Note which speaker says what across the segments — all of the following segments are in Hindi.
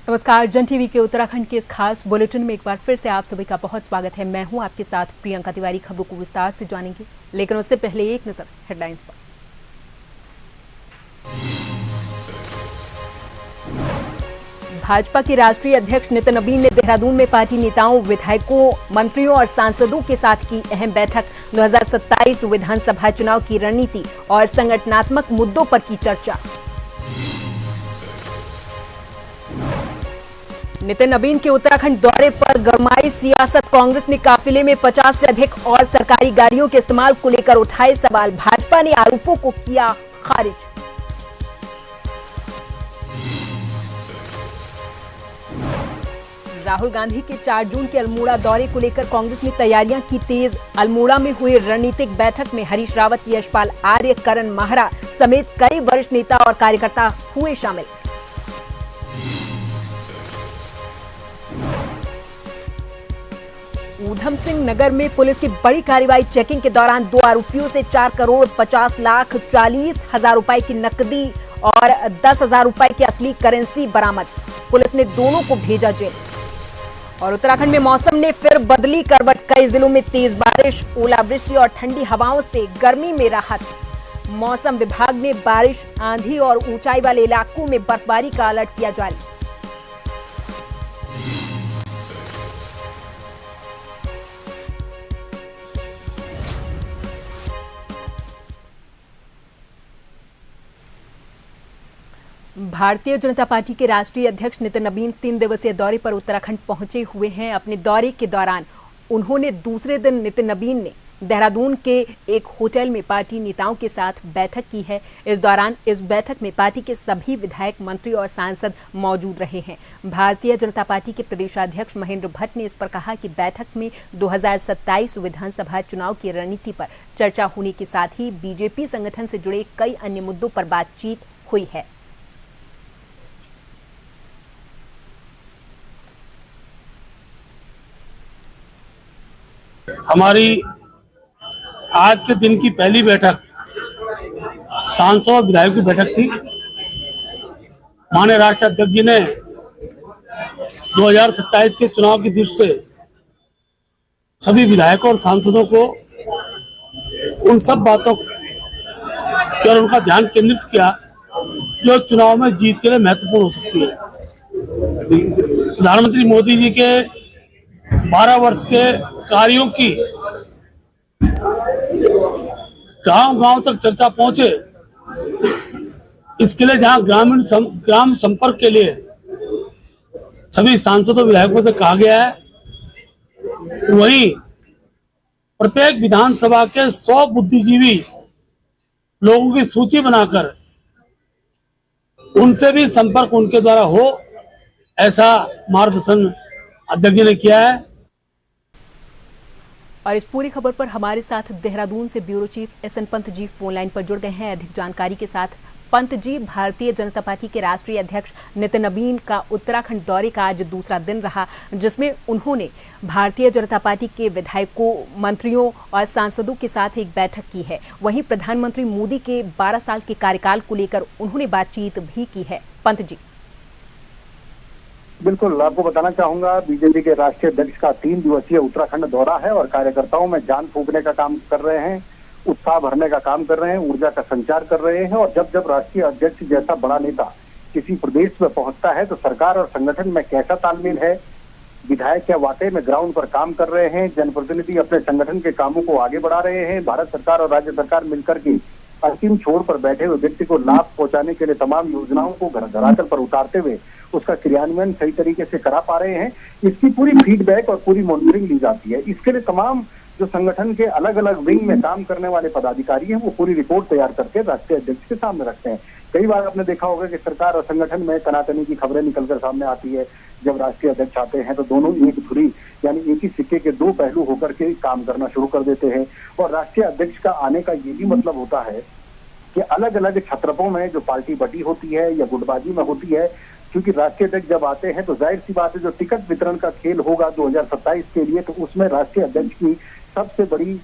Speaker 1: नमस्कार, जन टीवी के उत्तराखंड के इस खास बुलेटिन में एक बार फिर से आप सभी का बहुत स्वागत है। मैं हूं आपके साथ प्रियंका तिवारी। खबरों को विस्तार से जानेंगे, लेकिन उससे पहले एक नजर हेडलाइंस पर। भाजपा के राष्ट्रीय अध्यक्ष नितिन नबीन ने देहरादून में पार्टी नेताओं, विधायकों, मंत्रियों और सांसदों के साथ की अहम बैठक। 2027 विधानसभा चुनाव की रणनीति और संगठनात्मक मुद्दों पर की चर्चा। नितिन नबीन के उत्तराखंड दौरे पर गरमाई सियासत। कांग्रेस ने काफिले में 50 से अधिक और सरकारी गाड़ियों के इस्तेमाल को लेकर उठाए सवाल। भाजपा ने आरोपों को किया खारिज। राहुल गांधी के 4 जून के अल्मोड़ा दौरे को लेकर कांग्रेस ने तैयारियां की तेज। अल्मोड़ा में हुई रणनीतिक बैठक में हरीश रावत, यशपाल आर्य, करण माहरा समेत कई वरिष्ठ नेता और कार्यकर्ता हुए शामिल। ऊधम सिंह नगर में पुलिस की बड़ी कार्रवाई। चेकिंग के दौरान 2 आरोपियों से 4 करोड़ 50 लाख 40 हजार रुपए की नकदी और 10,000 रुपए की असली करेंसी बरामद। पुलिस ने दोनों को भेजा जेल। और उत्तराखंड में मौसम ने फिर बदली करवट। कई जिलों में तेज बारिश, ओलावृष्टि और ठंडी हवाओं से गर्मी में राहत। मौसम विभाग ने बारिश, आंधी और ऊंचाई वाले इलाकों में बर्फबारी का अलर्ट किया जारी। भारतीय जनता पार्टी के राष्ट्रीय अध्यक्ष नितिन नबीन 3 दिवसीय दौरे पर उत्तराखंड पहुंचे हुए हैं। अपने दौरे के दौरान उन्होंने दूसरे दिन नितिन नबीन ने देहरादून के एक होटल में पार्टी नेताओं के साथ बैठक की है। इस दौरान इस बैठक में पार्टी के सभी विधायक, मंत्री और सांसद मौजूद रहे हैं। भारतीय जनता पार्टी के प्रदेशाध्यक्ष महेंद्र भट्ट ने इस पर कहा कि बैठक में 2027 विधानसभा चुनाव की रणनीति पर चर्चा होने के साथ ही बीजेपी संगठन से जुड़े कई अन्य मुद्दों पर बातचीत हुई है।
Speaker 2: हमारी आज के दिन की पहली बैठक सांसद और विधायकों की बैठक थी। माननीय राष्ट्रीय अध्यक्ष जी ने 2027 के चुनाव की दृष्टि से सभी विधायकों और सांसदों को उन सब बातों की ओर उनका ध्यान केंद्रित किया जो चुनाव में जीत के लिए महत्वपूर्ण हो सकती है। प्रधानमंत्री मोदी जी के 12 वर्ष के कार्यों की गांव-गांव तक चर्चा पहुंचे, इसके लिए जहां ग्राम संपर्क के लिए सभी सांसदों विधायकों से कहा गया है, वहीं प्रत्येक विधानसभा के 100 बुद्धिजीवी लोगों की सूची बनाकर उनसे भी संपर्क उनके द्वारा हो, ऐसा मार्गदर्शन अध्यक्ष जी ने किया है।
Speaker 1: और इस पूरी खबर पर हमारे साथ देहरादून से bureau chief SN Pant ji phone line पर जुड़ गए हैं अधिक जानकारी के साथ। पंत जी, भारतीय जनता पार्टी के राष्ट्रीय अध्यक्ष नितिन नबीन का उत्तराखंड दौरे का आज दूसरा दिन रहा, जिसमें उन्होंने भारतीय जनता पार्टी के विधायकों, मंत्रियों और सांसदों के साथ एक बैठक की है। वहीं प्रधानमंत्री मोदी के 12 साल के कार्यकाल को लेकर उन्होंने बातचीत भी की है। पंत जी।
Speaker 3: बिल्कुल, आपको बताना चाहूंगा, बीजेपी के राष्ट्रीय अध्यक्ष का 3 दिवसीय उत्तराखंड दौरा है और कार्यकर्ताओं में जान फूंकने का काम कर रहे हैं, उत्साह भरने का काम कर रहे हैं, ऊर्जा का संचार कर रहे हैं। और जब जब राष्ट्रीय अध्यक्ष जैसा बड़ा नेता किसी प्रदेश में पहुंचता है तो सरकार और संगठन में कैसा तालमेल है, विधायक क्या वाकई में ग्राउंड पर काम कर रहे हैं, जनप्रतिनिधि अपने संगठन के कामों को आगे बढ़ा रहे हैं, भारत सरकार और राज्य सरकार मिलकर के अंतिम छोर पर बैठे हुए व्यक्ति को लाभ पहुंचाने के लिए तमाम योजनाओं को घर धरातल पर उतारते हुए उसका क्रियान्वयन सही तरीके से करा पा रहे हैं, इसकी पूरी फीडबैक और पूरी मॉनिटरिंग ली जाती है। इसके लिए तमाम जो संगठन के अलग अलग विंग में काम करने वाले पदाधिकारी हैं वो पूरी रिपोर्ट तैयार करके राष्ट्रीय अध्यक्ष के सामने रखते हैं। कई बार आपने देखा होगा कि सरकार और संगठन में तनातनी की खबरें निकलकर सामने आती है। जब राष्ट्रीय अध्यक्ष आते हैं तो दोनों एक धुरी यानी एक ही सिक्के के दो पहलू होकर के काम करना शुरू कर देते हैं। और राष्ट्रीय अध्यक्ष का आने का ये भी मतलब होता है कि अलग अलग छत्रपों में जो पार्टी बटी होती है या गुटबाजी में होती है, क्योंकि राष्ट्रीय अध्यक्ष जब आते हैं तो जाहिर सी बात है जो टिकट वितरण का खेल होगा 2027 के लिए, तो उसमें राष्ट्रीय अध्यक्ष की सबसे बड़ी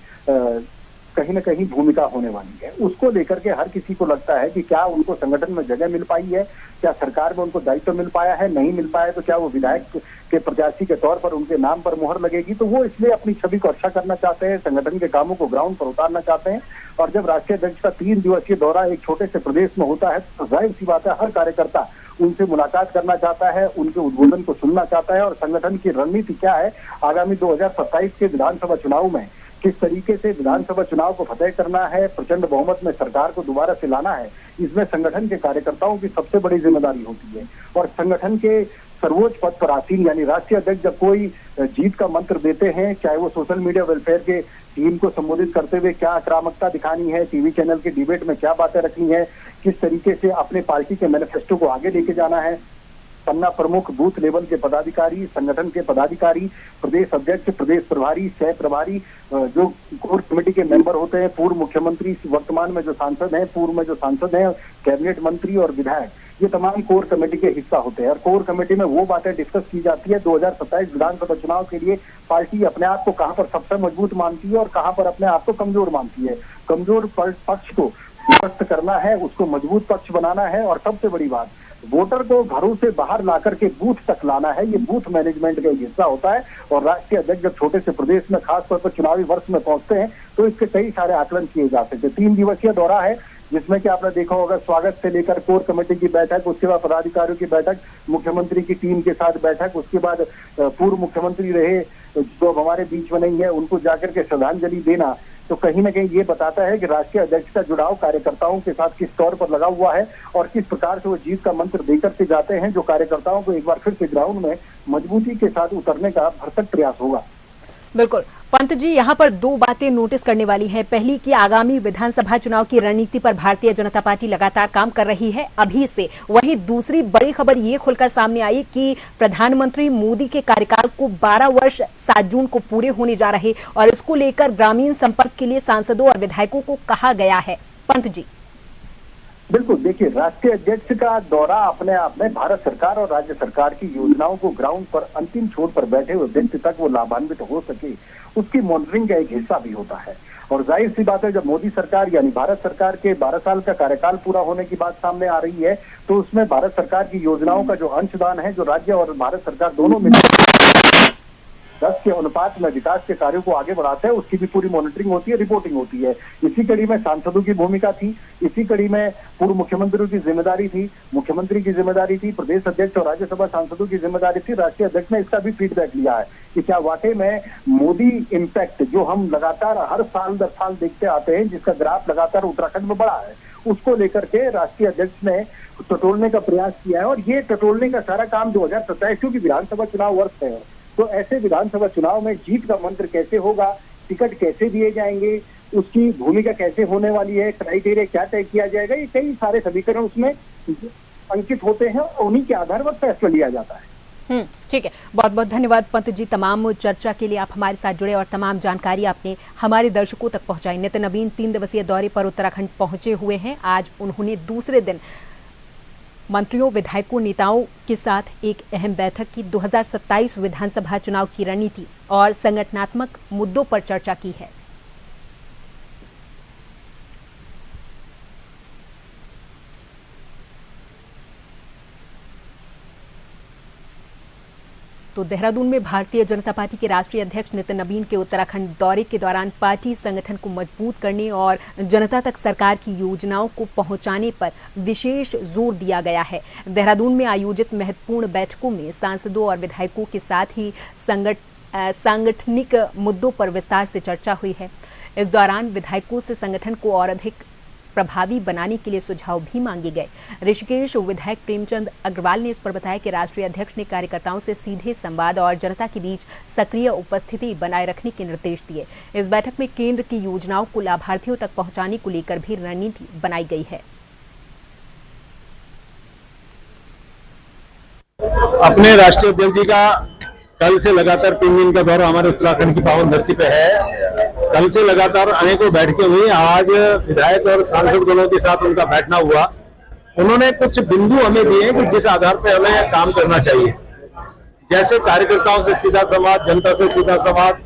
Speaker 3: कहीं ना कहीं भूमिका होने वाली है। उसको लेकर के हर किसी को लगता है कि क्या उनको संगठन में जगह मिल पाई है, क्या सरकार में उनको दायित्व मिल पाया है, नहीं मिल पाया तो क्या वो विधायक के प्रत्याशी के तौर पर उनके नाम पर मुहर लगेगी। तो वो इसलिए अपनी छवि को अच्छा करना चाहते हैं, संगठन के कामों को ग्राउंड पर उतारना चाहते हैं। और जब राष्ट्रीय अध्यक्ष का 3 दिवसीय दौरा एक छोटे से प्रदेश में होता है तो जाहिर सी बात है हर कार्यकर्ता उनसे मुलाकात करना चाहता है, उनके उद्बोधन को सुनना चाहता है और संगठन की रणनीति क्या है आगामी 2027 के विधानसभा चुनाव में, किस तरीके से विधानसभा चुनाव को फतेह करना है, प्रचंड बहुमत में सरकार को दोबारा से लाना है, इसमें संगठन के कार्यकर्ताओं की सबसे बड़ी जिम्मेदारी होती है। और संगठन के सर्वोच्च पद पर आसीन यानी राष्ट्रीय अध्यक्ष जब कोई जीत का मंत्र देते हैं, चाहे वो सोशल मीडिया वेलफेयर के टीम को संबोधित करते हुए क्या आक्रामकता दिखानी है, टीवी चैनल के डिबेट में क्या बातें रखनी है, किस तरीके से अपने पार्टी के मैनिफेस्टो को आगे लेके जाना है, पन्ना प्रमुख, बूथ लेवल के पदाधिकारी, संगठन के पदाधिकारी, प्रदेश अध्यक्ष, प्रदेश प्रभारी, सह प्रभारी, जो कोर कमेटी के मेंबर होते हैं, पूर्व मुख्यमंत्री, वर्तमान में जो सांसद हैं, पूर्व में जो सांसद हैं, कैबिनेट मंत्री और विधायक, ये तमाम कोर कमेटी के हिस्सा होते हैं। और कोर कमेटी में वो बातें डिस्कस की जाती है 2027 विधानसभा चुनाव के लिए पार्टी अपने आप को कहां पर सबसे मजबूत मानती है और कहां पर अपने आप को कमजोर मानती है। कमजोर पक्ष को स्वस्थ करना है, उसको मजबूत पक्ष बनाना है और सबसे बड़ी बात वोटर को घरों से बाहर ला करके बूथ तक लाना है। ये बूथ मैनेजमेंट का एक हिस्सा होता है। और राष्ट्रीय अध्यक्ष जब छोटे से प्रदेश में खासतौर पर चुनावी वर्ष में पहुंचते हैं तो इसके कई सारे आकलन किए जा सकते हैं। 3 दिवसीय दौरा है जिसमें कि आपने देखा होगा स्वागत से लेकर कोर कमेटी की बैठक, उसके बाद पदाधिकारियों की बैठक, मुख्यमंत्री की टीम के साथ बैठक, उसके बाद पूर्व मुख्यमंत्री रहे जो हमारे बीच में नहीं है उनको जाकर के श्रद्धांजलि देना। तो कहीं ना कहीं ये बताता है कि राष्ट्रीय अध्यक्ष का जुड़ाव कार्यकर्ताओं के साथ किस तौर पर लगा हुआ है और किस प्रकार से वो जीत का मंत्र देकर के जाते हैं, जो कार्यकर्ताओं को एक बार फिर से ग्राउंड में मजबूती के साथ उतरने का भरसक प्रयास होगा।
Speaker 1: बिल्कुल पंत जी, यहाँ पर 2 बातें नोटिस करने वाली हैं। पहली कि आगामी विधानसभा चुनाव की रणनीति पर भारतीय जनता पार्टी लगातार काम कर रही है अभी से। वहीं दूसरी बड़ी खबर ये खुलकर सामने आई कि प्रधानमंत्री मोदी के कार्यकाल को 12 वर्ष 7 जून को पूरे होने जा रहे और इसको लेकर ग्रामीण संपर्क के लिए सांसदों और विधायकों को कहा गया है। पंत जी
Speaker 3: बिल्कुल, देखिए राष्ट्रीय अध्यक्ष का दौरा अपने आप में भारत सरकार और राज्य सरकार की योजनाओं को ग्राउंड पर अंतिम छोर पर बैठे हुए व्यक्ति तक वो लाभान्वित हो सके उसकी मॉनिटरिंग का एक हिस्सा भी होता है। और जाहिर सी बात है जब मोदी सरकार यानी भारत सरकार के 12 साल का कार्यकाल पूरा होने की बात सामने आ रही है तो उसमें भारत सरकार की योजनाओं का जो अंशदान है, जो राज्य और भारत सरकार दोनों में 10 के अनुपात में विकास के कार्यों को आगे बढ़ाते हैं, उसकी भी पूरी मॉनिटरिंग होती है, रिपोर्टिंग होती है। इसी कड़ी में सांसदों की भूमिका थी, इसी कड़ी में पूर्व मुख्यमंत्रियों की जिम्मेदारी थी, मुख्यमंत्री की जिम्मेदारी थी, प्रदेश अध्यक्ष और राज्यसभा सांसदों की जिम्मेदारी थी। राष्ट्रीय अध्यक्ष ने इसका भी फीडबैक लिया है कि क्या वाकई में मोदी इम्पैक्ट जो हम लगातार हर साल दर साल देखते आते हैं, जिसका ग्राफ लगातार उत्तराखंड में बढ़ा है, उसको लेकर के राष्ट्रीय अध्यक्ष ने टटोलने का प्रयास किया है। और ये टटोलने का सारा काम 2027 क्योंकि विधानसभा चुनाव वर्ष है, तो ऐसे विधानसभा चुनाव में जीत का मंत्र कैसे होगा, टिकट कैसे दिए जाएंगे, उसकी भूमिका कैसे होने वाली है, क्राइटेरिया क्या तय किया जाएगा, ये कई सारे समीकरण उसमें अंकित होते हैं और उन्हीं के आधार पर फैसला लिया जाता है।
Speaker 1: ठीक है, बहुत बहुत धन्यवाद पंत जी तमाम चर्चा के लिए। आप हमारे साथ जुड़े और तमाम जानकारी आपने हमारे दर्शकों तक पहुंचाई। नितिन नबीन 3 दिवसीय दौरे पर उत्तराखंड पहुंचे हुए हैं। आज उन्होंने दूसरे दिन मंत्रियों, विधायकों, नेताओं के साथ एक अहम बैठक की। 2027 विधानसभा चुनाव की रणनीति और संगठनात्मक मुद्दों पर चर्चा की है। तो देहरादून में भारतीय जनता पार्टी के राष्ट्रीय अध्यक्ष नितिन नबीन के उत्तराखंड दौरे के दौरान पार्टी संगठन को मजबूत करने और जनता तक सरकार की योजनाओं को पहुंचाने पर विशेष जोर दिया गया है। देहरादून में आयोजित महत्वपूर्ण बैठकों में सांसदों और विधायकों के साथ ही सांगठनिक मुद्दों पर विस्तार से चर्चा हुई है। इस दौरान विधायकों से संगठन को और अधिक प्रभावी बनाने के लिए सुझाव भी मांगे गए। ऋषिकेश विधायक प्रेमचंद अग्रवाल ने इस पर बताया कि राष्ट्रीय अध्यक्ष ने कार्यकर्ताओं से सीधे संवाद और जनता के बीच सक्रिय उपस्थिति बनाए रखने के निर्देश दिए। इस बैठक में केंद्र की योजनाओं को लाभार्थियों तक पहुंचाने को लेकर भी रणनीति बनाई गई है।
Speaker 4: अपने राष्ट्रीय अध्यक्ष जी का कल से लगातार 3 दिन का दौरा हमारे उत्तराखंड की पावन धरती पे है। कल से लगातार अनेकों बैठकें हुई। आज विधायक और सांसद गणों के साथ उनका बैठना हुआ। उन्होंने कुछ बिंदु हमें दिए कि जिस आधार पर हमें काम करना चाहिए, जैसे कार्यकर्ताओं से सीधा संवाद, जनता से सीधा संवाद,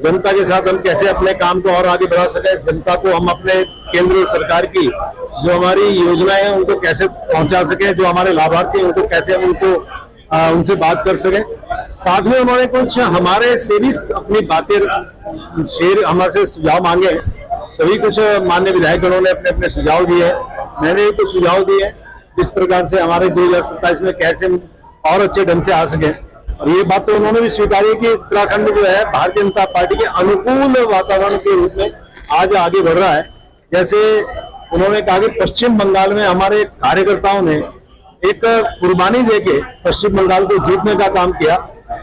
Speaker 4: जनता के साथ हम कैसे अपने काम को और आगे बढ़ा सके, जनता को हम अपने केंद्र सरकार की जो हमारी योजनाएं हैं उनको कैसे पहुंचा सके, जो हमारे लाभार्थी हैं उनको कैसे हम उनसे बात कर सके। साथ में उन्होंने कुछ हमारे से भी अपनी बातें शेयर, हमारे से सुझाव मांगे। सभी कुछ माननीय विधायकगणों ने अपने अपने सुझाव दिए, मैंने भी कुछ सुझाव दिए इस प्रकार से हमारे 2027 में कैसे और अच्छे ढंग से आ सके। और ये बात तो उन्होंने भी स्वीकारी कि उत्तराखंड जो है भारतीय जनता पार्टी के अनुकूल वातावरण के रूप में आज आगे बढ़ रहा है। जैसे उन्होंने कहा कि पश्चिम बंगाल में हमारे कार्यकर्ताओं ने एक कुर्बानी देके पश्चिम बंगाल को जीतने का काम किया,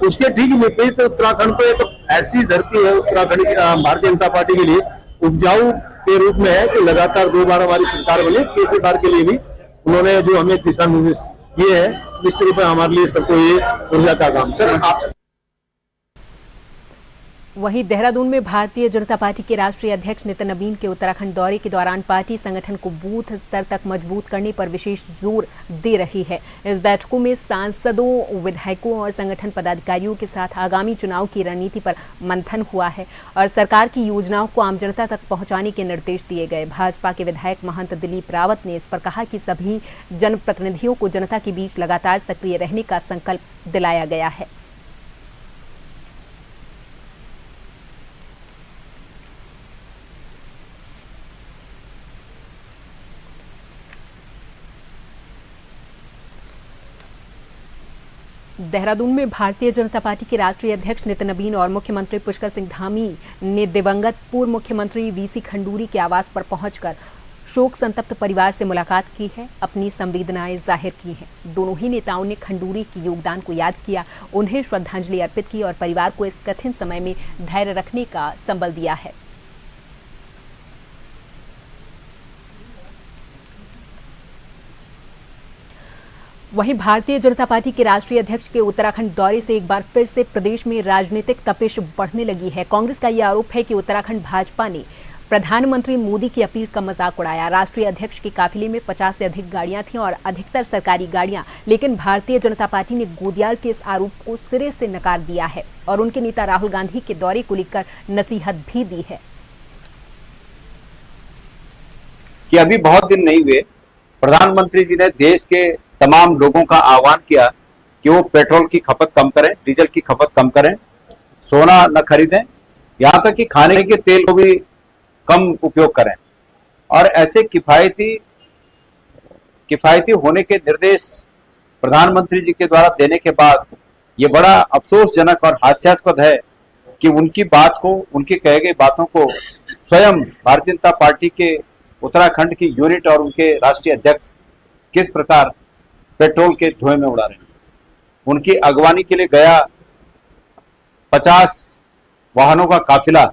Speaker 4: उसके ठीक विपरीत उत्तराखंड तो एक ऐसी धरती है उत्तराखंड की भारतीय जनता पार्टी के लिए उपजाऊ के रूप में है कि लगातार 2 बार हमारी सरकार बनी। तीसरी बार के लिए भी उन्होंने जो हमें दिशा निर्देश दिए है, निश्चित रूप में हमारे लिए सबको ये ऊर्जा का काम। सर आपसे
Speaker 1: वहीं देहरादून में भारतीय जनता पार्टी के राष्ट्रीय अध्यक्ष नितिन नबीन के उत्तराखंड दौरे के दौरान पार्टी संगठन को बूथ स्तर तक मजबूत करने पर विशेष जोर दे रही है। इस बैठकों में सांसदों, विधायकों और संगठन पदाधिकारियों के साथ आगामी चुनाव की रणनीति पर मंथन हुआ है और सरकार की योजनाओं को आम जनता तक पहुंचाने के निर्देश दिए गए। भाजपा के विधायक महंत दिलीप रावत ने इस पर कहा कि सभी जनप्रतिनिधियों को जनता के बीच लगातार सक्रिय रहने का संकल्प दिलाया गया है। देहरादून में भारतीय जनता पार्टी के राष्ट्रीय अध्यक्ष नितिन नबीन और मुख्यमंत्री पुष्कर सिंह धामी ने दिवंगत पूर्व मुख्यमंत्री वीसी खंडूरी के आवास पर पहुंचकर शोक संतप्त परिवार से मुलाकात की है, अपनी संवेदनाएं जाहिर की हैं। दोनों ही नेताओं ने खंडूरी के योगदान को याद किया, उन्हें श्रद्धांजलि अर्पित की और परिवार को इस कठिन समय में धैर्य रखने का संबल दिया है। वहीं भारतीय जनता पार्टी के राष्ट्रीय अध्यक्ष के उत्तराखंड दौरे से एक बार फिर से प्रदेश में राजनीतिक तपिश बढ़ने लगी है। कांग्रेस का यह आरोप है कि उत्तराखंड भाजपा ने प्रधानमंत्री मोदी की अपील का मजाक उड़ाया। राष्ट्रीय अध्यक्ष के काफिले में 50 से अधिक गाड़ियां थीं और अधिकतर सरकारी गाड़ियां, लेकिन भारतीय जनता पार्टी ने गोदियाल के इस आरोप को सिरे से नकार दिया है और उनके नेता राहुल गांधी के दौरे को लेकर नसीहत भी दी है
Speaker 5: कि अभी बहुत दिन नहीं हुए, प्रधानमंत्री जी ने देश के तमाम लोगों का आह्वान किया कि वो पेट्रोल की खपत कम करें, डीजल की खपत कम करें, सोना न खरीदें, यहाँ तक कि खाने के तेल को भी कम उपयोग करें। और ऐसे किफायती होने के निर्देश प्रधानमंत्री जी के द्वारा देने के बाद ये बड़ा अफसोसजनक और हास्यास्पद है कि उनकी बात को, उनकी कहे गई बातों को स्वयं भारतीय जनता पार्टी के उत्तराखंड की यूनिट और उनके राष्ट्रीय अध्यक्ष किस प्रकार पेट्रोल के धुएं में उड़ा रहे हैं। उनकी अगवानी के लिए गया 50 वाहनों का काफिला,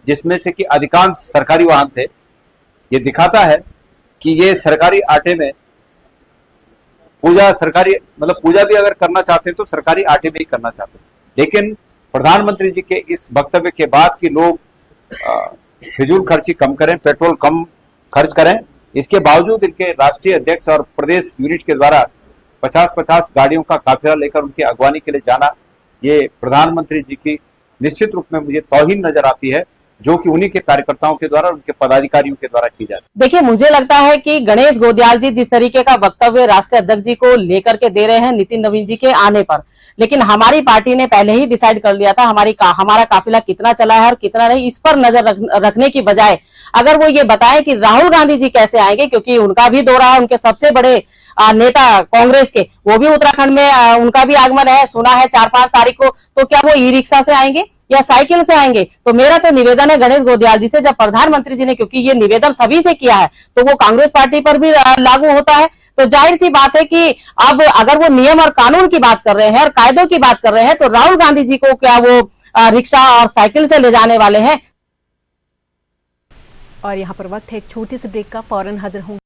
Speaker 5: जिसमें से कि अधिकांश सरकारी वाहन थे। ये दिखाता है कि ये सरकारी आटे में पूजा, पूजा भी अगर करना चाहते हैं तो सरकारी आटे में ही करना चाहते हैं। लेकिन प्रधानमंत्री जी के इस वक्तव्य के बाद कि लोग फिजूल खर्ची कम करें, पेट्रोल कम खर्च करें, इसके बावजूद इनके राष्ट्रीय अध्यक्ष और प्रदेश यूनिट के द्वारा 50-50 गाड़ियों का काफिला लेकर उनकी अगवानी के लिए जाना, ये प्रधानमंत्री जी की निश्चित रूप में मुझे तौहीन नजर आती है, जो कि उन्हीं के कार्यकर्ताओं के द्वारा, उनके पदाधिकारियों के द्वारा की जाती है।
Speaker 6: देखिए, मुझे लगता है कि गणेश गोदियाल जी जिस तरीके का वक्तव्य राष्ट्रीय अध्यक्ष जी को लेकर के दे रहे हैं नितिन नवीन जी के आने पर, लेकिन हमारी पार्टी ने पहले ही डिसाइड कर लिया था हमारा काफिला कितना चला है और कितना नहीं। इस पर नजर रखने की बजाय अगर वो ये बताएं कि राहुल गांधी जी कैसे आएंगे, क्योंकि उनका भी दौरा है, उनके सबसे बड़े नेता कांग्रेस के, वो भी उत्तराखंड में उनका भी आगमन है, सुना है 4-5 तारीख को, तो क्या वो ई रिक्शा से आएंगे? या साइकिल से आएंगे। तो मेरा तो निवेदन है गणेश गोदियाल जी से, जब प्रधानमंत्री जी ने, क्योंकि ये निवेदन सभी से किया है, तो वो कांग्रेस पार्टी पर भी लागू होता है। तो जाहिर सी बात है कि अब अगर वो नियम और कानून की बात कर रहे हैं और कायदों की बात कर रहे हैं, तो राहुल गांधी जी को क्या वो रिक्शा और साइकिल से ले जाने वाले हैं?
Speaker 1: और यहाँ पर वक्त है एक छोटे से ब्रेक का, फौरन हाजिर होंगे।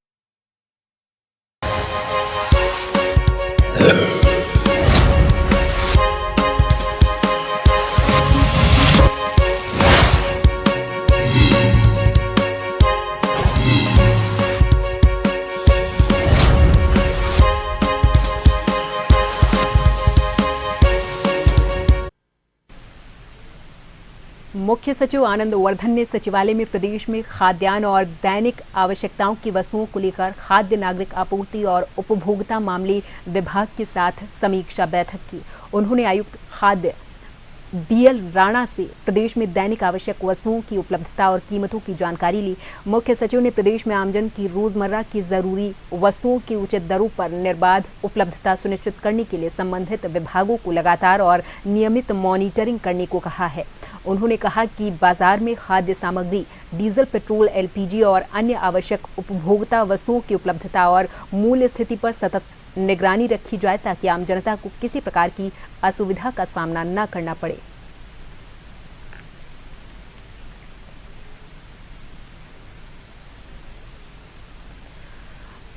Speaker 1: मुख्य सचिव आनंद वर्धन ने सचिवालय में प्रदेश में खाद्यान्न और दैनिक आवश्यकताओं की वस्तुओं को लेकर खाद्य नागरिक आपूर्ति और उपभोक्ता मामले विभाग के साथ समीक्षा बैठक की। उन्होंने आयुक्त खाद्य BL राणा से प्रदेश में दैनिक आवश्यक वस्तुओं की उपलब्धता और कीमतों की जानकारी ली। मुख्य सचिव ने प्रदेश में आमजन की रोजमर्रा की जरूरी वस्तुओं की उचित दरों पर निर्बाध उपलब्धता सुनिश्चित करने के लिए संबंधित विभागों को लगातार और नियमित मॉनिटरिंग करने को कहा है। उन्होंने कहा कि बाजार में खाद्य सामग्री, डीजल, पेट्रोल, LPG और अन्य आवश्यक उपभोक्ता वस्तुओं की उपलब्धता और मूल्य स्थिति पर सतत निगरानी रखी जाए ताकि आम जनता को किसी प्रकार की असुविधा का सामना न करना पड़े।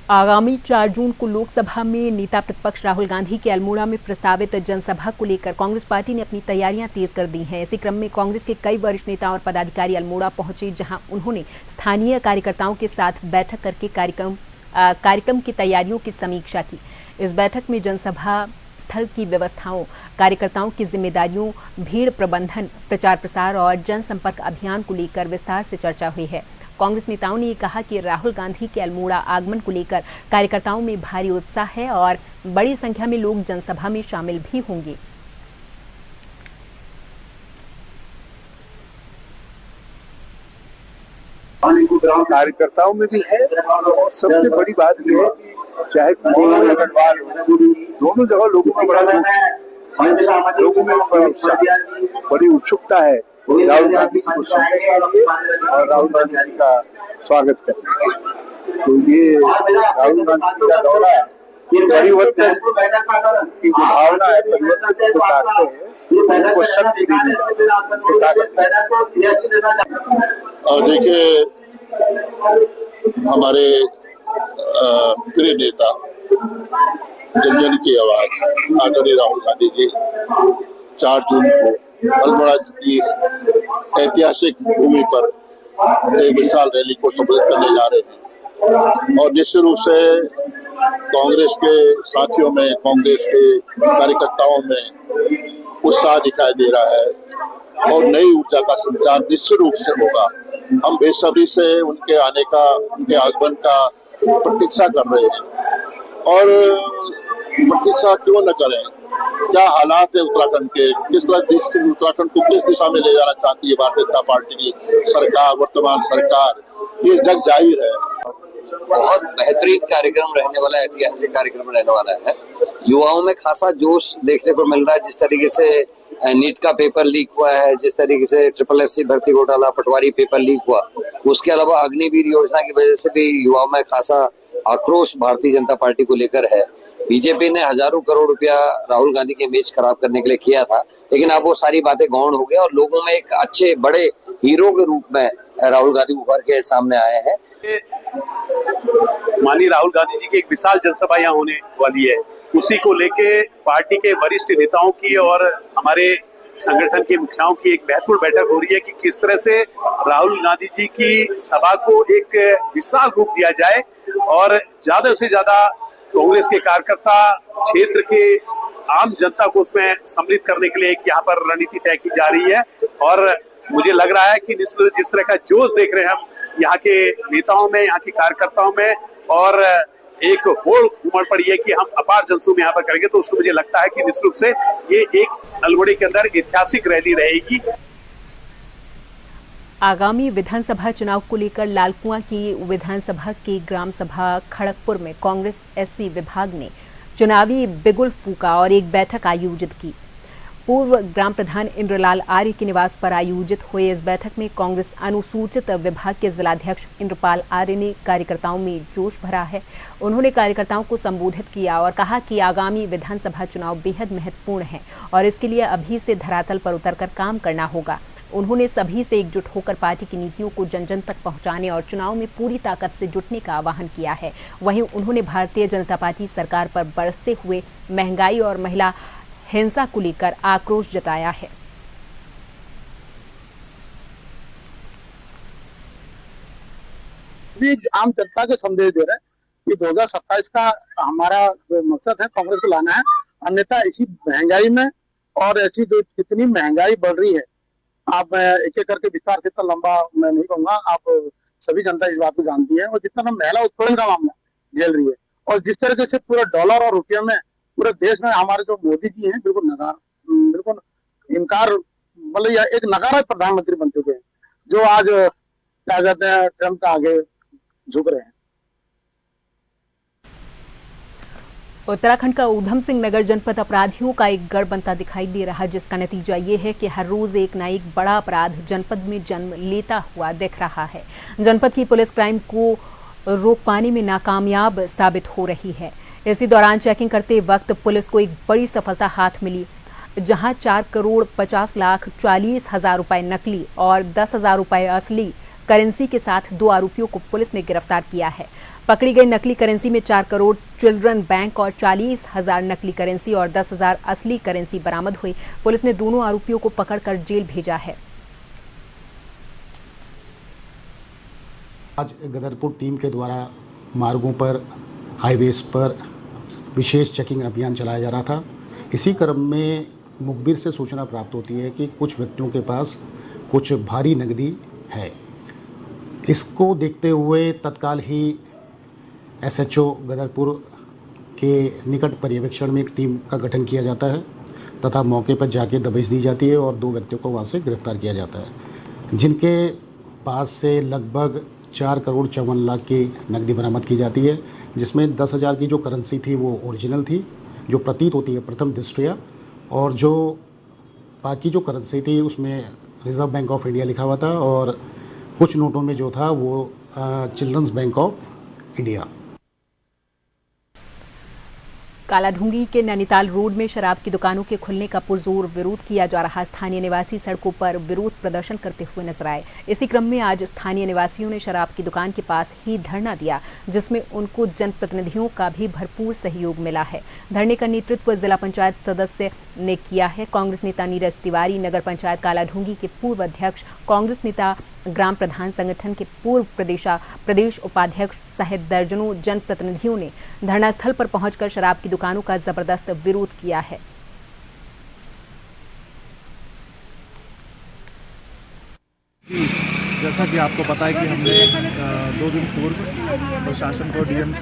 Speaker 1: आगामी 4 जून को लोकसभा में नेता प्रतिपक्ष राहुल गांधी के अल्मोड़ा में प्रस्तावित जनसभा को लेकर कांग्रेस पार्टी ने अपनी तैयारियां तेज कर दी हैं। इसी क्रम में कांग्रेस के कई वरिष्ठ नेता और पदाधिकारी अल्मोड़ा पहुंचे, जहां उन्होंने स्थानीय कार्यकर्ताओं के साथ बैठक करके कार्यक्रम की तैयारियों की समीक्षा की। इस बैठक में जनसभा स्थल की व्यवस्थाओं, कार्यकर्ताओं की जिम्मेदारियों, भीड़ प्रबंधन, प्रचार प्रसार और जनसंपर्क अभियान को लेकर विस्तार से चर्चा हुई है। कांग्रेस नेताओं ने कहा कि राहुल गांधी के अल्मोड़ा आगमन को लेकर कार्यकर्ताओं में भारी उत्साह है और बड़ी संख्या में लोग जनसभा में शामिल भी होंगे।
Speaker 7: कार्यकर्ताओं में भी है और सबसे बड़ी बात यह है कि चाहे अग्रवाल हो, दोनों जगह लोगों में बड़ा जोश है, लोगों में बड़ा उत्साह, बड़ी उत्सुकता है राहुल गांधी जी को सुनने के लिए और राहुल गांधी जी का स्वागत करने के लिए। तो ये राहुल गांधी जी का दौरा परिवर्तन की जो भावना है, परिवर्तन को ताकते हैं, उनको शक्ति देने का ताकत है।
Speaker 8: और देखिए, हमारे प्रिय नेता, जन जन की आवाज आदरणीय राहुल गांधी जी 4 जून को अल्मोड़ा की ऐतिहासिक भूमि पर एक विशाल रैली को संबोधित करने जा रहे हैं। और निश्चित रूप से कांग्रेस के साथियों में, कांग्रेस के कार्यकर्ताओं में उत्साह दिखाई दे रहा है और नई ऊर्जा का संचार निश्चित रूप से होगा। हम बेसब्री से उनके आने का, उनके आगमन का प्रतीक्षा कर रहे हैं। और प्रतीक्षा क्यों न करें, क्या हालात है उत्तराखंड के, किस तरह उत्तराखंड को किस दिशा में ले जाना चाहती है भारतीय जनता पार्टी की सरकार, वर्तमान सरकार, ये जग जाहिर है।
Speaker 9: बहुत बेहतरीन कार्यक्रम रहने वाला है, ऐतिहासिक कार्यक्रम रहने वाला है। युवाओं में खासा जोश देखने को मिल रहा है। जिस तरीके से नीट का पेपर लीक हुआ है, जिस तरीके से SSSC भर्ती घोटाला, पटवारी पेपर लीक हुआ, उसके अलावा अग्निवीर योजना की वजह से भी युवाओं में खासा आक्रोश भारतीय जनता पार्टी को लेकर है। बीजेपी ने हजारों करोड़ रुपया राहुल गांधी के इमेज खराब करने के लिए किया था, लेकिन अब वो सारी बातें गौण हो गई और लोगों में एक अच्छे बड़े हीरो के रूप में राहुल गांधी उभर के सामने आए हैं।
Speaker 7: माननीय राहुल गांधी जी की एक विशाल जनसभा यहाँ होने वाली है, उसी को लेके पार्टी के वरिष्ठ नेताओं की और हमारे संगठन के मुखियाओं की एक महत्वपूर्ण बैठक हो रही है कि किस तरह से राहुल गांधी जी की सभा को एक विशाल रूप दिया जाए और ज्यादा से ज्यादा कांग्रेस के कार्यकर्ता, क्षेत्र के आम जनता को उसमें सम्मिलित करने के लिए एक यहाँ पर रणनीति तय की जा रही है। और मुझे लग रहा है कि जिस तरह का जोश देख रहे हैं हम यहाँ के नेताओं में, यहाँ के कार्यकर्ताओं में, और एक होड़ उमड़ पड़ी है कि हम अपार जनसमूह यहाँ पर करेंगे, तो उसमें मुझे लगता है कि निश्चित रूप से ये एक अल्मोड़ा के अंदर ऐतिहासिक रैली रहेगी।
Speaker 1: आगामी विधानसभा चुनाव को लेकर लालकुआं की विधानसभा की ग्राम सभा खड़गपुर में कांग्रेस SC विभाग ने चुनावी बिगुल फूका और एक बैठक आयोजित की। पूर्व ग्राम प्रधान इंद्रलाल आर्य के निवास पर आयोजित हुए इस बैठक में कांग्रेस अनुसूचित विभाग के जिलाध्यक्ष इंद्रपाल आर्य ने कार्यकर्ताओं में जोश भरा है। उन्होंने कार्यकर्ताओं को संबोधित किया और कहा कि आगामी विधानसभा चुनाव बेहद महत्वपूर्ण है और इसके लिए अभी से धरातल पर उतरकर काम करना होगा। उन्होंने सभी से एकजुट होकर पार्टी की नीतियों को जन जन तक पहुंचाने और चुनाव में पूरी ताकत से जुटने का आह्वान किया है। वहीं उन्होंने भारतीय जनता पार्टी सरकार पर बरसते हुए महंगाई और महिला हिंसा को लेकर आक्रोश जताया है।
Speaker 10: आम जनता के संदेश दे रहे हैं कि 2027 का हमारा जो मकसद है कांग्रेस को लाना है, अन्यथा इसी महंगाई में और ऐसी जो कितनी महंगाई बढ़ रही है, आप एक एक करके विस्तार से इतना लंबा मैं नहीं कहूंगा, आप सभी जनता इस बात को जानती है। और जितना महिला उत्पीड़न का मामला झेल रही है और जिस तरीके से पूरा डॉलर और रुपये में पूरे देश में हमारे जो मोदी जी हैं बिल्कुल इनकार, मतलब यह एक नकारात्मक प्रधानमंत्री बन चुके हैं जो आज क्या कहते हैं ट्रंप का आगे झुक रहे हैं।
Speaker 1: उत्तराखंड का ऊधम सिंह नगर जनपद अपराधियों का एक गढ़ बनता दिखाई दे रहा है, जिसका नतीजा ये है कि हर रोज एक न एक बड़ा अपराध जनपद में जन्म लेता हुआ दिख रहा है। जनपद की पुलिस क्राइम को रोक पाने में नाकामयाब साबित हो रही है। इसी दौरान चेकिंग करते वक्त पुलिस को एक बड़ी सफलता हाथ मिली, जहां 4,50,40,000 रुपए नकली और 10,000 रुपए असली करेंसी के साथ 2 आरोपियों को पुलिस ने गिरफ्तार किया है। पकड़ी गई नकली करेंसी में 4 करोड़ चिल्ड्रन बैंक और 40,000 नकली करेंसी और 10,000 असली करेंसी बरामद हुई। पुलिस ने दोनों आरोपियों को पकड़कर जेल भेजा है।
Speaker 11: आज गदरपुर टीम के द्वारा मार्गों पर, हाईवेज पर विशेष चेकिंग अभियान चलाया जा रहा था। इसी क्रम में मुखबिर से सूचना प्राप्त होती है कि कुछ व्यक्तियों के पास कुछ भारी नकदी है। इसको देखते हुए तत्काल ही एसएचओ गदरपुर के निकट पर्यवेक्षण में एक टीम का गठन किया जाता है तथा मौके पर जाके दबिश दी जाती है और 2 व्यक्तियों को वहाँ से गिरफ्तार किया जाता है, जिनके पास से लगभग 4,54,00,000 की नकदी बरामद की जाती है, जिसमें 10,000 की जो करेंसी थी वो ओरिजिनल थी, जो प्रतीत होती है प्रथम दृष्टया, और जो बाकी जो करेंसी थी उसमें रिजर्व बैंक ऑफ इंडिया लिखा हुआ था और कुछ नोटों में जो था वो children's bank of India.
Speaker 1: Kaladhungi के नैनीताल रोड में शराब की दुकानों के खुलने का पुरजोर विरोध किया जा रहा। स्थानीय निवासी सड़कों पर विरोध प्रदर्शन करते हुए नजर आए। इसी क्रम में आज स्थानीय निवासियों ने शराब की दुकान के पास ही धरना दिया, जिसमें उनको जनप्रतिनिधियों का भी भरपूर सहयोग मिला है। धरने का नेतृत्व जिला पंचायत सदस्य ने किया है। कांग्रेस नेता नीरज तिवारी, नगर पंचायत कालाढूंगी के पूर्व अध्यक्ष, कांग्रेस नेता, ग्राम प्रधान संगठन के पूर्व प्रदेश उपाध्यक्ष सहित दर्जनों जनप्रतिनिधियों ने धरना स्थल पर पहुंचकर शराब की दुकानों का जबरदस्त विरोध किया है।
Speaker 12: जैसा कि आपको पता है कि हमने 2 दिन पूर्व प्रशासन को डीएम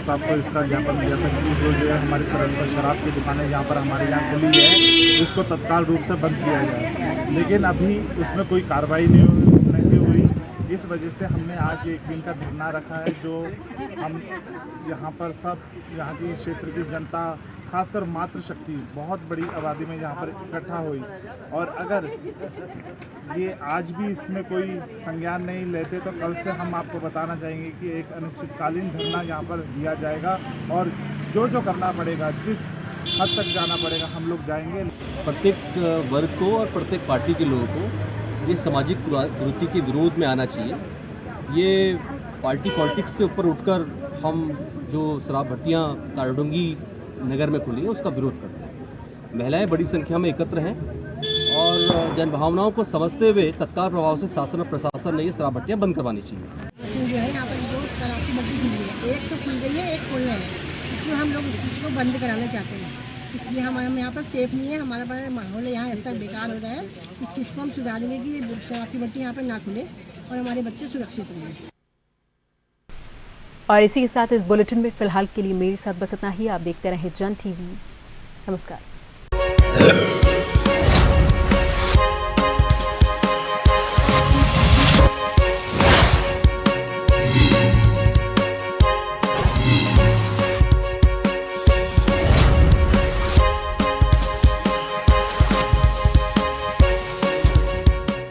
Speaker 12: साहब को इसका ज्ञापन दिया था कि जो है हमारी शराब की दुकानें यहाँ पर हमारे यहाँ खुली है उसको तत्काल रूप से बंद किया जाए, लेकिन अभी उसमें कोई कार्रवाई नहीं हुई। इस वजह से हमने आज 1 दिन का धरना रखा है, जो हम यहाँ पर सब यहाँ की क्षेत्र की जनता, खासकर मातृशक्ति बहुत बड़ी आबादी में यहाँ पर इकट्ठा हुई, और अगर ये आज भी इसमें कोई संज्ञान नहीं लेते तो कल से हम आपको बताना चाहेंगे कि एक अनिश्चितकालीन धरना यहाँ पर दिया जाएगा और जो करना पड़ेगा, जिस हद तक जाना पड़ेगा हम लोग जाएंगे।
Speaker 13: प्रत्येक वर्ग को और प्रत्येक पार्टी के लोगों को ये सामाजिक कुरीति के विरोध में आना चाहिए। ये पार्टी पॉलिटिक्स से ऊपर उठकर हम जो शराब भट्टियाँ कालाढूंगी नगर में खुली है उसका विरोध करते हैं। महिलाएं बड़ी संख्या में एकत्र हैं और जनभावनाओं को समझते हुए तत्काल प्रभाव से शासन और प्रशासन ने ये शराब भट्टियाँ बंद करवानी चाहिए।
Speaker 14: जो है यहाँ पर जो शराब की भट्टी खुली है, एक तो खुल गई है, एक खोलना है, इसमें हम लोग इस चीज़ को बंद कराना चाहते हैं। इसलिए हम यहाँ पर सेफ नहीं है, हमारा माहौल यहाँ ऐसा बेकार हो रहा है। इस चीज़ को हम सुधारेंगे कि ये शराब की भट्टी यहाँ पर ना खुले और हमारे बच्चे सुरक्षित रहें।
Speaker 1: और इसी के साथ इस बुलेटिन में फिलहाल के लिए मेरे साथ बस इतना ही। आप देखते रहें जन टीवी। नमस्कार।